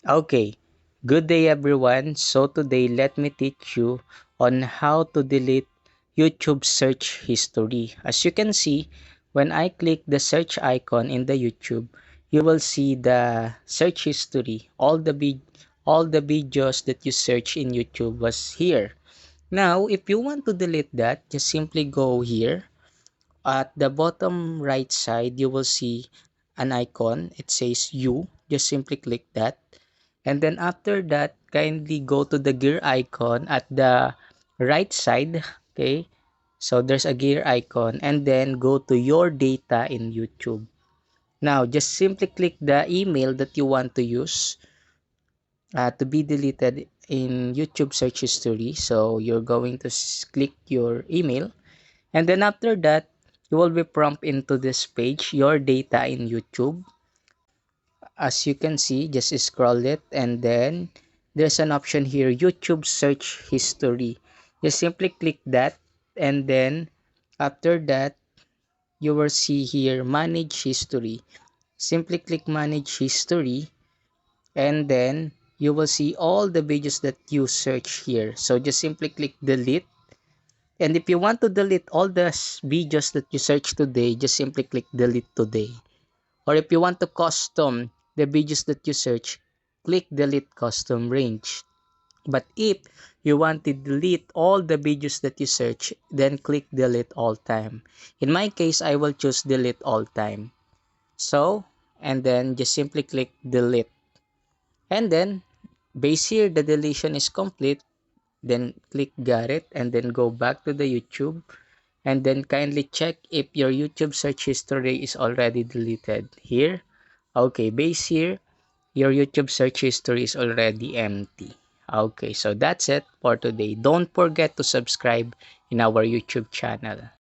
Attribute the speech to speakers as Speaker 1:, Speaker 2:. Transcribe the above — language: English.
Speaker 1: Okay, good day everyone. So today let me teach you on how to delete YouTube search history. As you can see, when I click the search icon in the YouTube, you will see the search history. All the videos that you search in YouTube was here. Now, if you want to delete that, just simply go here. At the bottom right side, you will see an icon. It says you. Just simply click that. And then after that, kindly go to the gear icon at the right side. Okay. So there's a gear icon and then go to your data in YouTube. Now, just simply click the email that you want to use to be deleted in YouTube search history. So you're going to click your email. And then after that, you will be prompted into this page, your data in YouTube. As you can see, just scroll it and then there's an option here, YouTube search history. Just simply click that and then after that, you will see here manage history. Simply click manage history and then you will see all the videos that you search here. So just simply click delete. And if you want to delete all the videos that you search today, just simply click delete today. Or if you want to custom the videos that you search, click delete custom range. But if you want to delete all the videos that you search, then click delete all time. In my case, I will choose delete all time. So, and then just simply click delete. And then, base here, the deletion is complete. Then click got it and then go back to the YouTube and then kindly check if your YouTube search history is already deleted. Here, okay, base here, your YouTube search history is already empty. Okay, so that's it for today. Don't forget to subscribe in our YouTube channel.